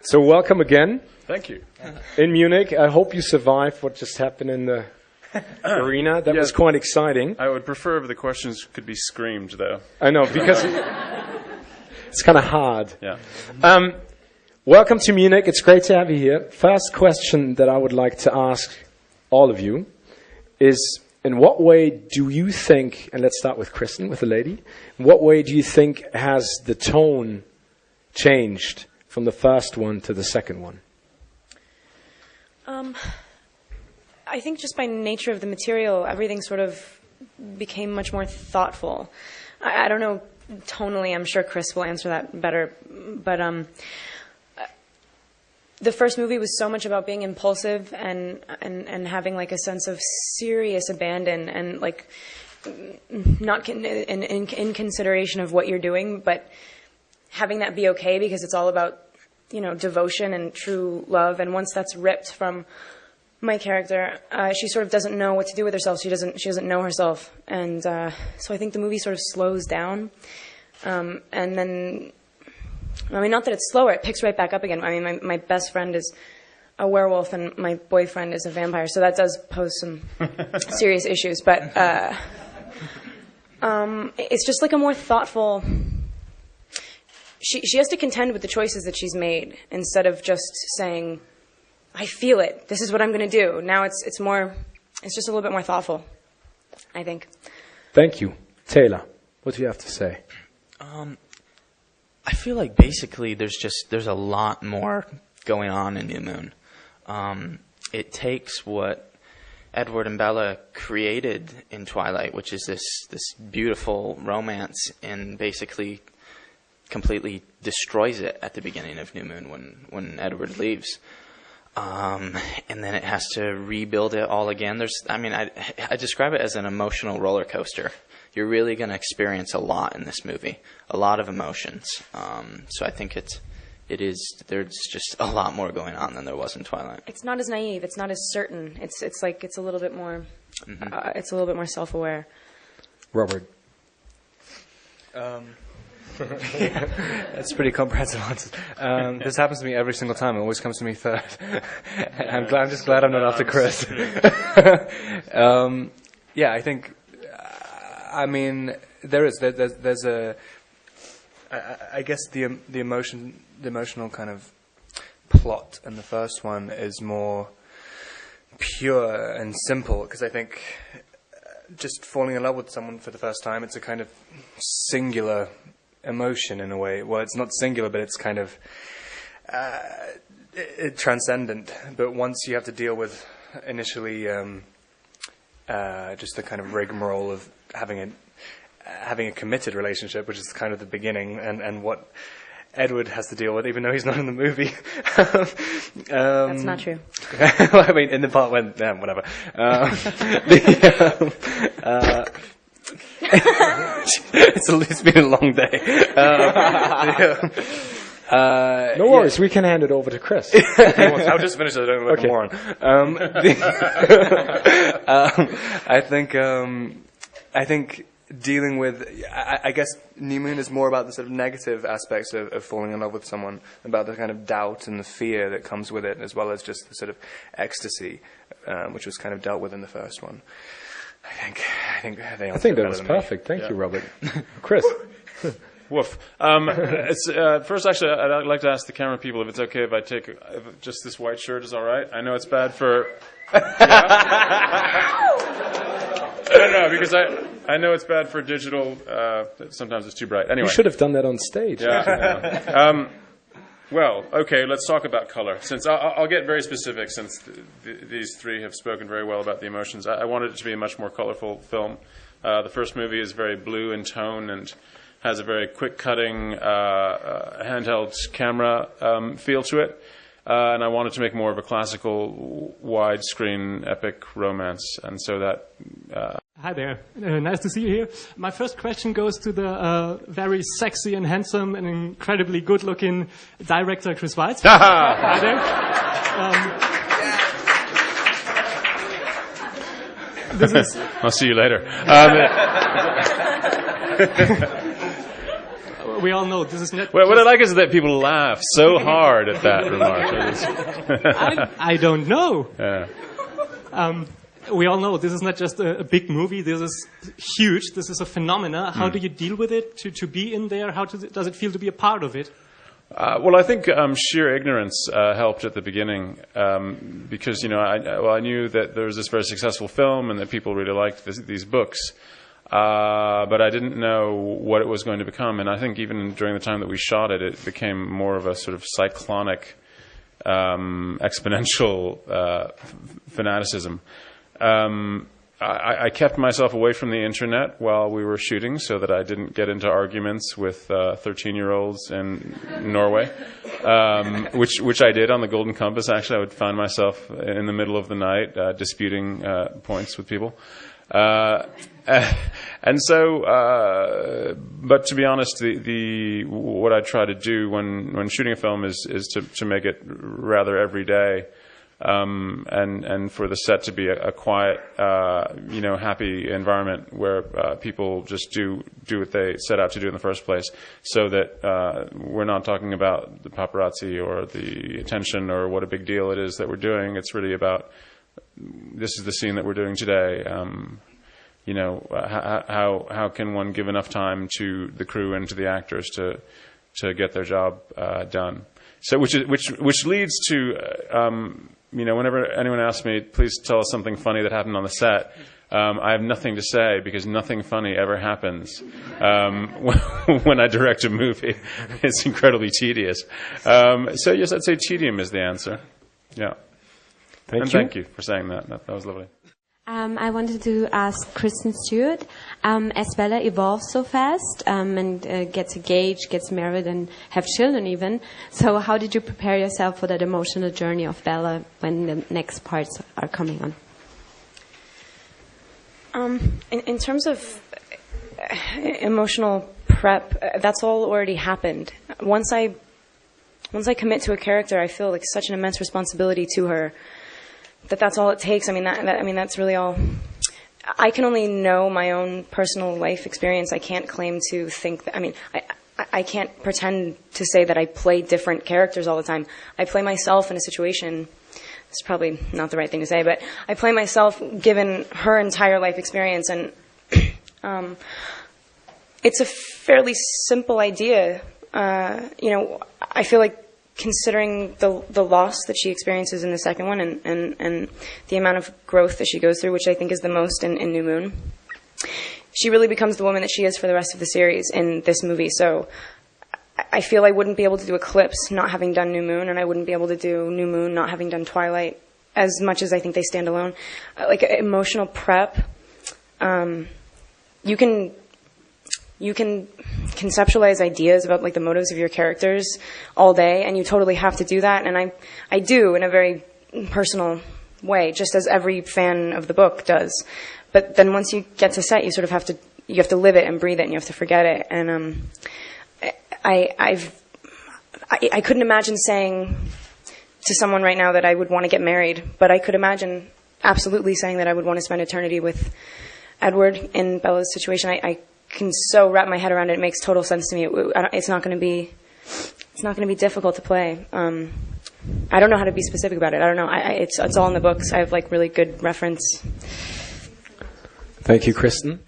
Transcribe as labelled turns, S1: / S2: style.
S1: So welcome again.
S2: Thank you.
S1: In Munich. I hope you survived what just happened in the arena. That was quite exciting.
S2: I would prefer if the questions could be screamed, though.
S1: I know, because it's kind of hard.
S2: Yeah.
S1: Welcome to Munich. It's great to have you here. First question that I would like to ask all of you is, in what way do you think, and let's start with Kristen, with the lady, in what way do you think has the tone changed from the first one to the second one?
S3: I think just by nature of the material, everything sort of became much more thoughtful. I don't know, tonally, I'm sure Chris will answer that better, but the first movie was so much about being impulsive and having like a sense of serious abandon and like not in consideration of what you're doing, but having that be okay because it's all about, you know, devotion and true love. And once that's ripped from my character, she sort of doesn't know what to do with herself. She doesn't know herself, and so I think the movie sort of slows down, and then, I mean, not that it's slower, it picks right back up again. I mean, my best friend is a werewolf, and my boyfriend is a vampire, so that does pose some serious issues. But it's just like a more thoughtful. She has to contend with the choices that she's made instead of just saying, I feel it. This is what I'm going to do. Now it's just a little bit more thoughtful, I think.
S1: Thank you. Taylor, what do you have to say?
S4: I feel like basically there's a lot more going on in New Moon. It takes what Edward and Bella created in Twilight, which is this beautiful romance, and basically completely destroys it at the beginning of New Moon when Edward leaves. And then it has to rebuild it all again. I describe it as an emotional roller coaster. You're really going to experience a lot in this movie, a lot of emotions. So I think there's just a lot more going on than there was in Twilight.
S3: It's not as naive. It's not as certain. It's a little bit more. It's a little bit more self-aware.
S1: Robert.
S5: That's pretty comprehensive answer. This happens to me every single time. It always comes to me third. I'm just glad I'm not after Chris. Yeah, I think. I mean, there's a. I guess the emotional kind of plot in the first one is more pure and simple, because I think just falling in love with someone for the first time, it's a kind of singular emotion in a way. Well, it's not singular, but it's kind of transcendent. But once you have to deal with initially just the kind of rigmarole of having a committed relationship, which is kind of the beginning, and what Edward has to deal with, even though he's not in the movie.
S3: That's not true.
S5: Well, I mean, in the part when, whatever. It's been a long day.
S1: No worries, we can hand it over to Chris.
S5: I'll just finish it. I don't look like a moron. I think dealing with, I guess New Moon is more about the sort of negative aspects of falling in love with someone, about the kind of doubt and the fear that comes with it, as well as just the sort of ecstasy, which was kind of dealt with in the first one. I think
S1: that was perfect. Thank you, Robert. Chris.
S2: Woof. First, actually, I'd like to ask the camera people if it's okay if I take if just this white shirt is all right. I know it's bad for. No, because I know it's bad for digital. Sometimes it's too bright. Anyway,
S1: you should have done that on stage.
S2: Yeah. Well, okay, let's talk about color. Since I'll get very specific, since these three have spoken very well about the emotions. I wanted it to be a much more colorful film. The first movie is very blue in tone and has a very quick-cutting handheld camera feel to it. And I wanted to make more of a classical, widescreen, epic romance. And so that...
S6: Hi there. Nice to see you here. My first question goes to the very sexy and handsome and incredibly good-looking director, Chris Weitz. Hi there.
S2: I'll see you later.
S6: we all know this is not.
S2: Well, what I like is that people laugh so hard at that remark.
S6: I don't know.
S2: Yeah.
S6: We all know this is not just a big movie. This is huge. This is a phenomena. How do you deal with it? To be in there? How does it feel to be a part of it?
S2: Well, I think sheer ignorance helped at the beginning because I knew that there was this very successful film and that people really liked these books, but I didn't know what it was going to become. And I think even during the time that we shot it, it became more of a sort of cyclonic, exponential fanaticism. I kept myself away from the internet while we were shooting so that I didn't get into arguments with 13-year-olds in Norway, which I did on the Golden Compass. Actually, I would find myself in the middle of the night disputing points with people. And so, but to be honest, what I try to do when shooting a film is to make it rather everyday. And for the set to be a quiet, happy environment where people just do what they set out to do in the first place, so that we're not talking about the paparazzi or the attention or what a big deal it is that we're doing. It's really about, this is the scene that we're doing today. How can one give enough time to the crew and to the actors to get their job done? So which leads to whenever anyone asks me, please tell us something funny that happened on the set, I have nothing to say because nothing funny ever happens when I direct a movie. It's incredibly tedious. So yes, I'd say tedium is the answer. Yeah. Thank you for saying that. That was lovely.
S7: I wanted to ask Kristen Stewart, as Bella evolves so fast and gets engaged, gets married, and have children even. So how did you prepare yourself for that emotional journey of Bella when the next parts are coming on?
S3: In terms of emotional prep, that's all already happened. Once I commit to a character, I feel like such an immense responsibility to her. That's all it takes. That's really all. I can only know my own personal life experience. I can't claim to think that, I can't pretend to say that I play different characters all the time. I play myself in a situation. It's probably not the right thing to say, but I play myself given her entire life experience, and it's a fairly simple idea. I feel like, considering the loss that she experiences in the second one and the amount of growth that she goes through, which I think is the most in New Moon, she really becomes the woman that she is for the rest of the series in this movie. So I feel I wouldn't be able to do Eclipse not having done New Moon, and I wouldn't be able to do New Moon not having done Twilight, as much as I think they stand alone. Like emotional prep, you can conceptualize ideas about like the motives of your characters all day, and you totally have to do that. And I do in a very personal way, just as every fan of the book does. But then once you get to set, you sort of have to live it and breathe it, and you have to forget it. And I couldn't imagine saying to someone right now that I would want to get married, but I could imagine absolutely saying that I would want to spend eternity with Edward in Bella's situation. I can so wrap my head around it. It makes total sense to me. It's not going to be difficult to play. I don't know how to be specific about it. I don't know. It's all in the books. I have like really good reference.
S1: Thank you, Kristen.